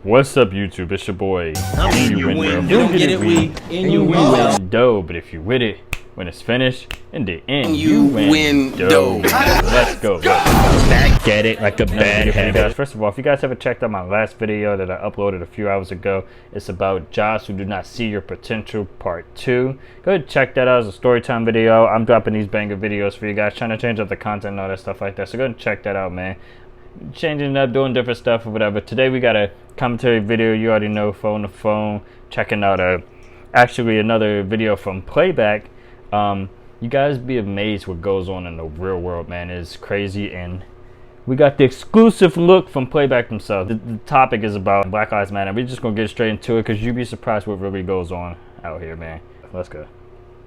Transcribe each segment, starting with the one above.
What's up, YouTube? It's your boy. You don't get it, we win dough, but if you with it, when it's finished, in the end, you win dough. Let's go. Back at it like a bad habit. First of all, if you guys haven't checked out my last video that I uploaded a few hours ago, it's about jobs who do not see your potential, part 2. Go ahead and check that out as a story time video. I'm dropping these banger videos for you guys, trying to change up the content and all that stuff like that. So go ahead and check that out, man. Changing it up, doing different stuff or whatever. Today we got a commentary video. You already know, phone to phone. Checking out actually another video from Playback. You guys be amazed what goes on in the real world, man. It's crazy, and we got the exclusive look from Playback themselves. The topic is about Black Lives Matter. We're just gonna get straight into it because you'd be surprised what really goes on out here, man. Let's go.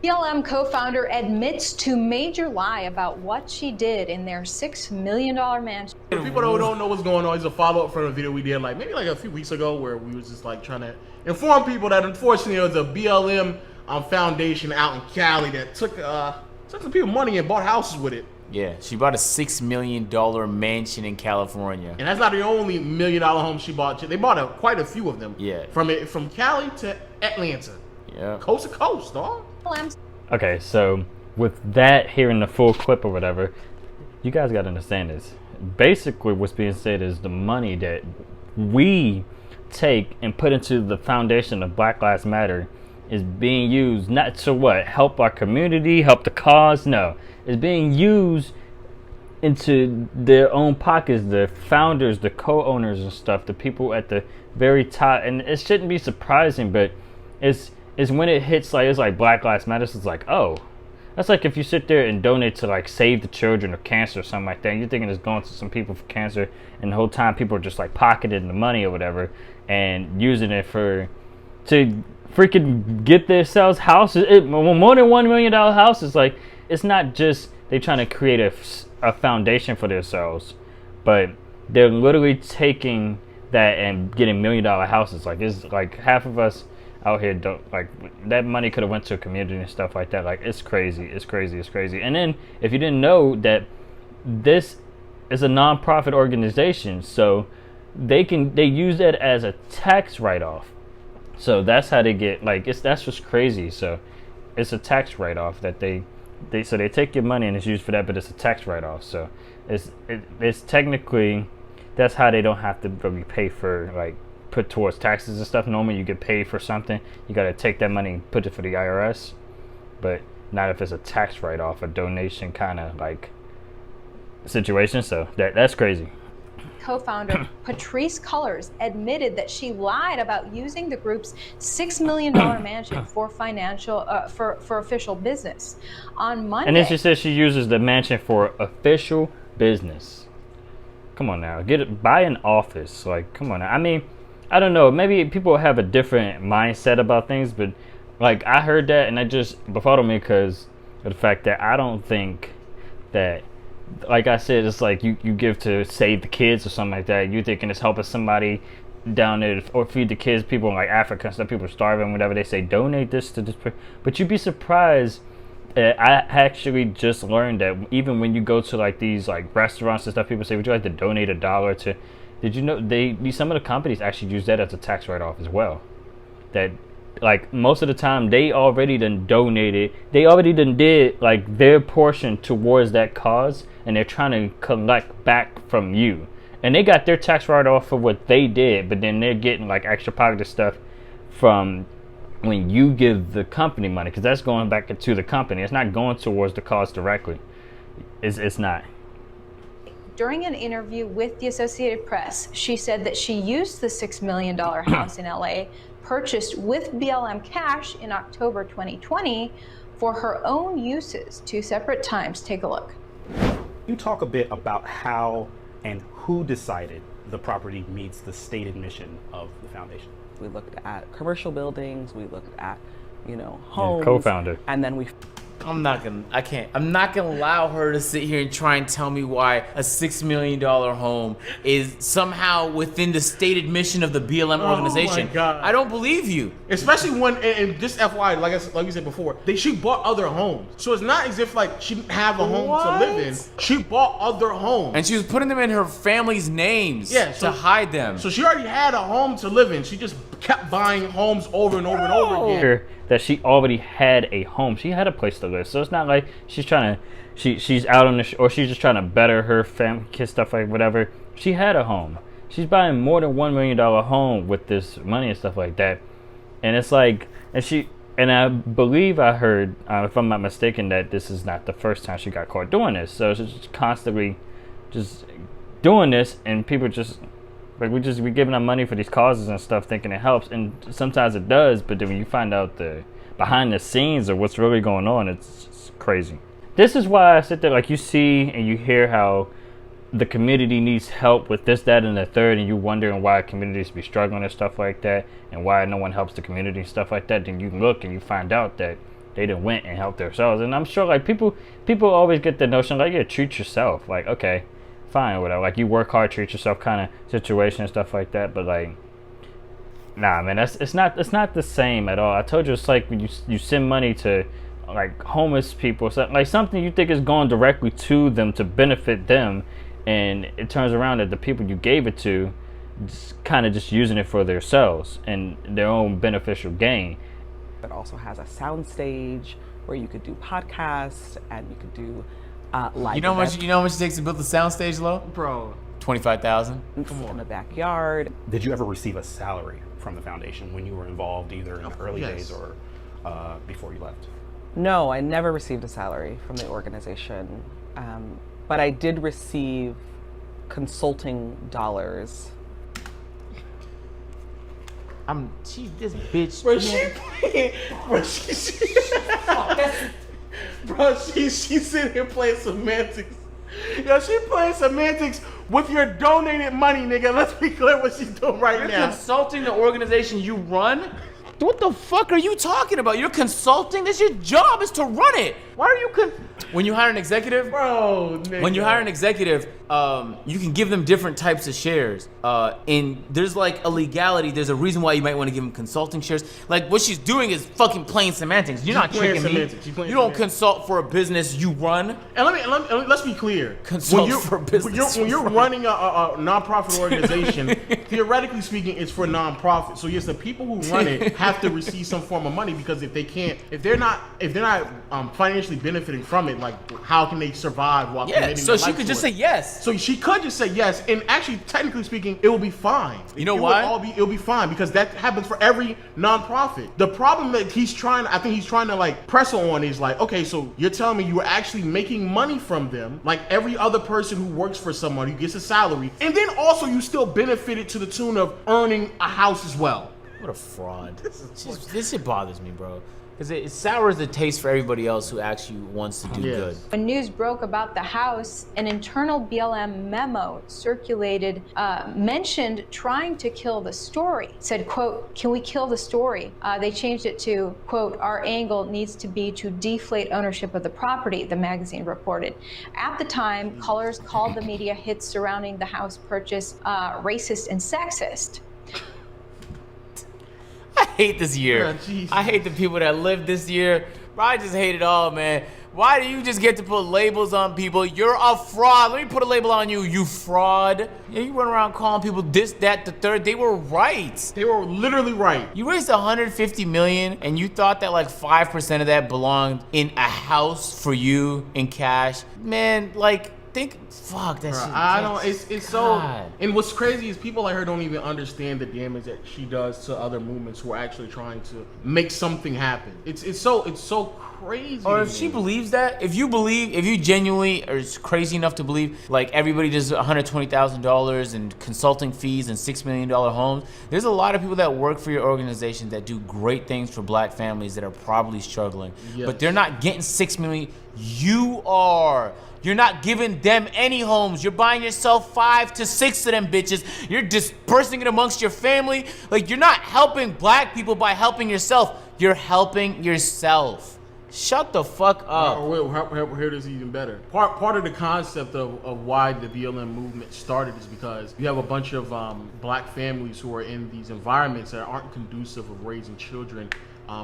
BLM co-founder admits to major lie about what she did in their $6 million mansion. For people who don't know what's going on, it's a follow-up from a video we did maybe a few weeks ago where we was just trying to inform people that unfortunately there was a BLM foundation out in Cali that took some people money and bought houses with it. Yeah, she bought a $6 million mansion in California. And that's not the only $1 million home she bought. They bought quite a few of them. Yeah. From Cali to Atlanta. Yeah. Coast to coast, dog. Okay, so with that, hearing the full clip or whatever, you guys got to understand this. Basically, what's being said is the money that we take and put into the foundation of Black Lives Matter is being used not to what? Help our community, help the cause? No. It's being used into their own pockets, the founders, the co-owners and stuff, the people at the very top. And it shouldn't be surprising, but it's when it hits it's like Black Lives Matter. It's like, oh, that's like if you sit there and donate to Save the Children or cancer or something like that, and you're thinking it's going to some people for cancer, and the whole time people are just pocketing the money or whatever and using it to freaking get themselves houses. More than $1 million houses. It's not just they trying to create a foundation for themselves, but they're literally taking that and getting $1 million houses. It's half of us out here don't that money could have went to a community and stuff like that. It's crazy. And then if you didn't know that this is a non-profit organization, so they use that as a tax write-off. So that's how they get that's just crazy. So it's a tax write-off that they take your money and it's used for that, but it's a tax write-off. So it's technically that's how they don't have to really pay for put towards taxes and stuff. Normally you get paid for something, you got to take that money and put it for the IRS, but not if it's a tax write-off, a donation kind of situation. So that's crazy. Co-founder Patrice Cullors admitted that she lied about using the group's $6 million mansion for for official business on Monday. And then she says she uses the mansion for official business. Come on now, buy an office. Come on now. I mean, I don't know, maybe people have a different mindset about things, but I heard that and that just befuddled me because of the fact that I don't think that, like I said, it's you give to save the kids or something like that. You thinking it's helping somebody down there or feed the kids, people in Africa and stuff, people are starving, whatever. They say donate this to this, but you'd be surprised. I actually just learned that even when you go to these restaurants and stuff, people say, would you like to donate $1 to? Did you know some of the companies actually use that as a tax write-off as well? That most of the time they already done donated, they already done did their portion towards that cause, and they're trying to collect back from you, and they got their tax write-off for what they did, but then they're getting extra pocket stuff from when you give the company money, because that's going back into the company. It's not going towards the cause directly. It's not. During an interview with the Associated Press, she said that she used the $6 million house in LA, purchased with BLM cash in October 2020, for her own uses 2 separate times. Take a look. You talk a bit about how and who decided the property meets the stated mission of the foundation. We looked at commercial buildings, we looked at, homes. Co-founder. And then I'm not gonna allow her to sit here and try and tell me why a $6 million home is somehow within the stated mission of the BLM organization. Oh my God. I don't believe you. Especially when, and just FYI, like we said before, she bought other homes. So it's not as if like she didn't have a home to live in. She bought other homes. And she was putting them in her family's names to hide them. So she already had a home to live in. She just kept buying homes over and over and over again. That she already had a home. She had a place to live. So it's not like she's trying to, she's out on the, or she's just trying to better her family, kids, stuff like whatever. She had a home. She's buying more than $1 million home with this money and stuff like that. And it's like, and I believe I heard, if I'm not mistaken, that this is not the first time she got caught doing this. So she's just constantly just doing this, and people just, like, we giving them money for these causes and stuff, thinking it helps, and sometimes it does. But then when you find out the behind the scenes of what's really going on, it's crazy. This is why I sit there, like, you see and you hear how the community needs help with this, that, and the third, and you wondering why communities be struggling and stuff like that, and why no one helps the community and stuff like that. Then you look and you find out that they done went and helped themselves. And I'm sure, like, people always get the notion, like, yeah, treat yourself. Like, okay, fine, whatever. Like, you work hard, treat yourself kind of situation and stuff like that. But, like, nah, man, it's not the same at all. I told you, it's like when you send money to, like, homeless people, like something you think is going directly to them to benefit them, and it turns around that the people you gave it to kind of just using it for themselves and their own beneficial gain. It also has a sound stage where you could do podcasts and you could do live. You know how much it takes to build the soundstage, Lo? Bro, $25,000. Come on. In the backyard. Did you ever receive a salary from the foundation when you were involved, either in the early days or before you left? No, I never received a salary from the organization, but I did receive consulting dollars. This bitch. Bro, she's sitting here playing semantics. Yo, she playing semantics with your donated money, nigga. Let's be clear what she's doing right now. You're consulting the organization you run? What the fuck are you talking about? You're consulting? That's your job, is to run it. Why are you when you hire an executive, bro? Nigga. When you hire an executive, you can give them different types of shares. And there's like a legality. There's a reason why you might want to give them consulting shares. Like, what she's doing is fucking playing semantics. You're not tricking me. You don't consult for a business you run. And let's be clear. Consult for a business. When you're running a nonprofit organization, theoretically speaking, it's for nonprofit. So yes, the people who run it have to receive some form of money, because if they're not financially benefiting from it, like, how can they survive while committing so their she life could to just it? say yes. So she could just say yes, and actually, technically speaking, it will be fine. You know why? It'll be fine, because that happens for every nonprofit. The problem that I think he's trying to like press on is like, okay, so you're telling me you were actually making money from them, like every other person who works for someone who gets a salary, and then also you still benefited to the tune of earning a house as well. What a fraud. This shit bothers me, bro. Because it sours the taste for everybody else who actually wants to do good. When news broke about the house, an internal BLM memo circulated, mentioned trying to kill the story. It said, quote, "Can we kill the story?" They changed it to, quote, "Our angle needs to be to deflate ownership of the property," the magazine reported. At the time, callers called the media hits surrounding the house purchase racist and sexist. I hate this year. Oh, I hate the people that live this year. Bro, I just hate it all, man. Why do you just get to put labels on people? You're a fraud. Let me put a label on you, you fraud. Yeah, you run around calling people this, that, the third. They were right. They were literally right. You raised $150 million, and you thought that like 5% of that belonged in a house for you in cash. Man, like, fuck that shit. I don't. It's so. And what's crazy is people like her don't even understand the damage that she does to other movements who are actually trying to make something happen. It's so crazy. Or if she believes that, if you genuinely are crazy enough to believe like everybody does $120,000 in consulting fees and $6 million homes, there's a lot of people that work for your organization that do great things for black families that are probably struggling, but they're not getting $6 million. You are. You're not giving them any homes. You're buying yourself 5 to 6 of them bitches. You're dispersing it amongst your family. Like, you're not helping black people by helping yourself. You're helping yourself. Shut the fuck up. Here it is even better. Part of the concept of why the BLM movement started is because you have a bunch of black families who are in these environments that aren't conducive of raising children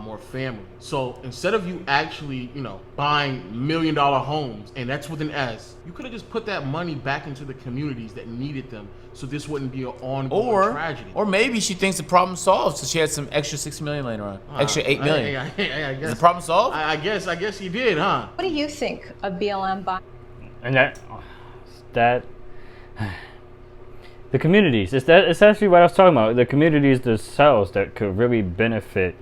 or family. So instead of you actually, buying $1 million homes, and that's with an S, you could have just put that money back into the communities that needed them, so this wouldn't be an ongoing tragedy. Or maybe she thinks the problem solved, so she had some extra $6 million later on, extra $8 million. I guess. Is the problem solved? I guess you did, huh? What do you think of BLM buying? And that the communities, it's actually what I was talking about. The communities themselves that could really benefit.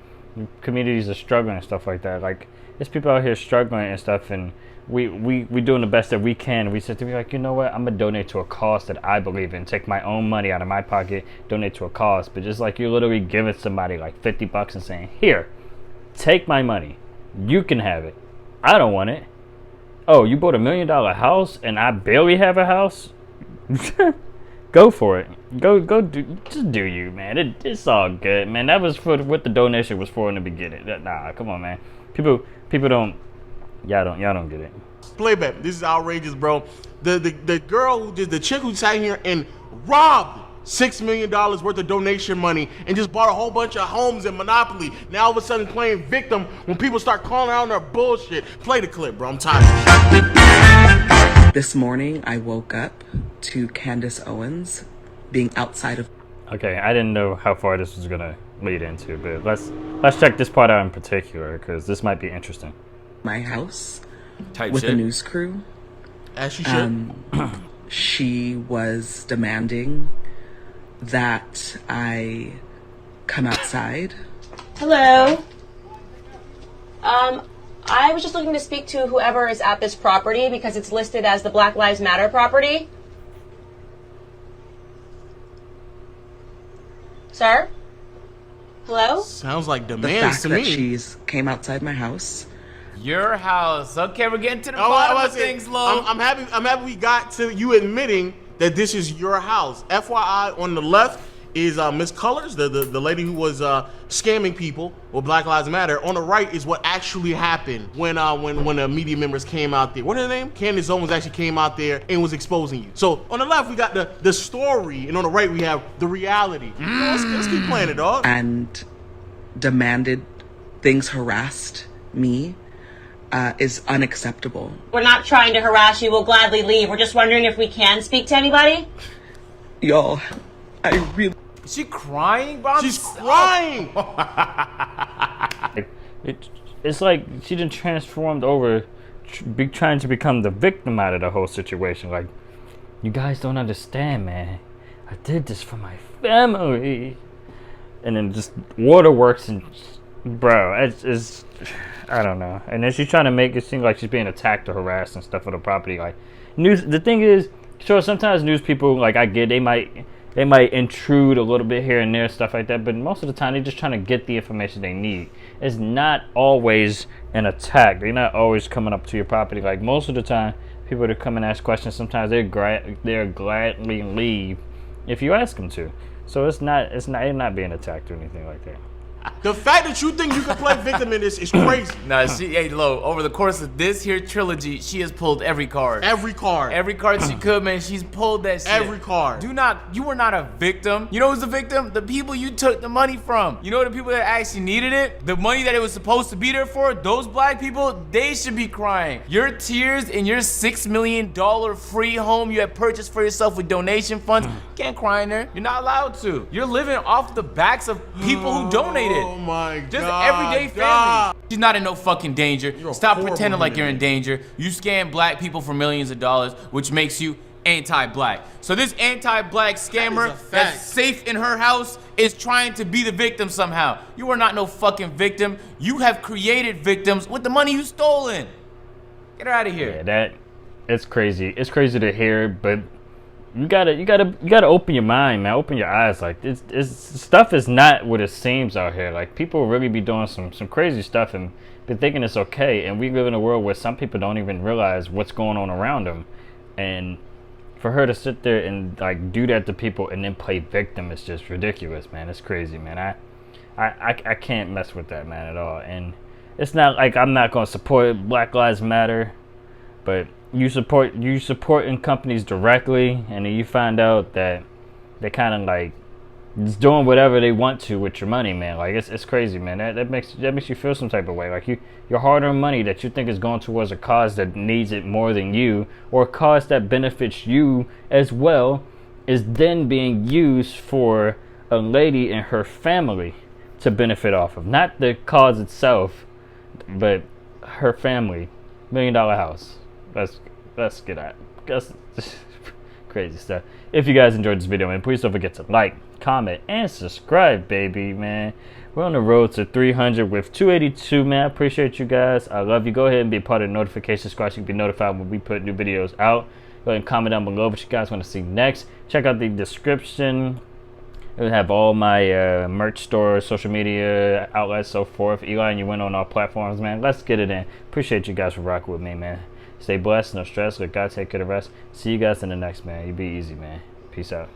Communities are struggling and stuff like that. Like, there's people out here struggling and stuff, and we doing the best that we can. We sit to be like, you know what, I'm gonna donate to a cause that I believe in, take my own money out of my pocket, donate to a cause. But just like you're literally giving somebody like $50 and saying, here, take my money, you can have it, I don't want it. Oh, you bought $1 million house and I barely have a house? Go for it. Go just do you, man. It's all good, man. That was for what the donation was for in the beginning. Nah, come on, man. People don't, y'all don't get it. Playback. This is outrageous, bro. The girl, the chick who sat here and robbed $6 million worth of donation money and just bought a whole bunch of homes in Monopoly. Now all of a sudden playing victim when people start calling out on their bullshit. Play the clip, bro. I'm tired. This morning, I woke up to Candace Owens being outside of... Okay, I didn't know how far this was gonna lead into, but let's check this part out in particular, because this might be interesting. ...my house Type with shit. a news crew. As she should. She was demanding that I come outside. Hello. I was just looking to speak to whoever is at this property because it's listed as the Black Lives Matter property. Sir? Hello? Sounds like The demands fact to that me. she's came outside my house. Your house. Okay, we're getting to the Oh, bottom I of was saying, things, Lo. I'm happy we got to you admitting that this is your house. FYI, on the left is Miss Colors, the lady who was scamming people with Black Lives Matter. On the right is what actually happened when the media members came out there. What is her name? Candace Owens actually came out there and was exposing you. So on the left we got the story, and on the right we have the reality. Let's keep playing it, dog. And demanded things, harassed me, is unacceptable. We're not trying to harass you. We'll gladly leave. We're just wondering if we can speak to anybody. Y'all, I really... Is she crying, bro? She's crying. It's like she done transformed over, trying to become the victim out of the whole situation. Like, you guys don't understand, man. I did this for my family. And then just waterworks and, bro, it's I don't know. And then she's trying to make it seem like she's being attacked or harassed and stuff on the property. Like, the thing is, sure, sometimes news people, like, I get, they might intrude a little bit here and there, stuff like that, but most of the time they're just trying to get the information they need. It's not always an attack. They're not always coming up to your property. Like, most of the time, people that come and ask questions, sometimes they'll gladly leave if you ask them to. So they're not being attacked or anything like that. The fact that you think you can play victim in this is crazy. Nah, hey, Lo, over the course of this here trilogy, she has pulled every card. Every card. Every card she could, man. She's pulled that shit. Every card. You were not a victim. You know who's the victim? The people you took the money from. You know the people that actually needed it? The money that it was supposed to be there for? Those black people, they should be crying. Your tears in your $6 million free home you had purchased for yourself with donation funds, you can't cry in there. You're not allowed to. You're living off the backs of people who donated. Oh my God. Just everyday family. She's not in no fucking danger. Stop horrible pretending like you're in human danger. You scam black people for millions of dollars, which makes you anti-black. So this anti-black scammer that's safe in her house is trying to be the victim somehow. You are not no fucking victim. You have created victims with the money you stolen. Get her out of here. Yeah, it's crazy. It's crazy to hear, but you gotta open your mind, man. Open your eyes. Like, it's stuff is not what it seems out here. Like, people really be doing some crazy stuff and be thinking it's okay. And we live in a world where some people don't even realize what's going on around them. And for her to sit there and like do that to people and then play victim is just ridiculous, man. It's crazy, man. I can't mess with that, man, at all. And it's not like I'm not going to support Black Lives Matter, but you supporting companies directly, and then you find out that they kind of like just doing whatever they want to with your money, man. Like it's crazy, man. That makes you feel some type of way. Like your hard-earned money that you think is going towards a cause that needs it more than you, or a cause that benefits you as well, is then being used for a lady and her family to benefit off of. Not the cause itself, but her family. $1 million house. Let's get at. That's crazy stuff. If you guys enjoyed this video, man, please don't forget to like, comment, and subscribe, baby, man. We're on the road to 300 with 282, man. I appreciate you guys. I love you. Go ahead and be part of the notification squad so you can be notified when we put new videos out. Go ahead and comment down below what you guys want to see next. Check out the description. It'll have all my merch store, social media outlets, so forth. Eli, and you went on our platforms, man. Let's get it in. Appreciate you guys for rocking with me, man. Stay blessed, no stress. Let God take care of the rest. See you guys in the next, man. You be easy, man. Peace out.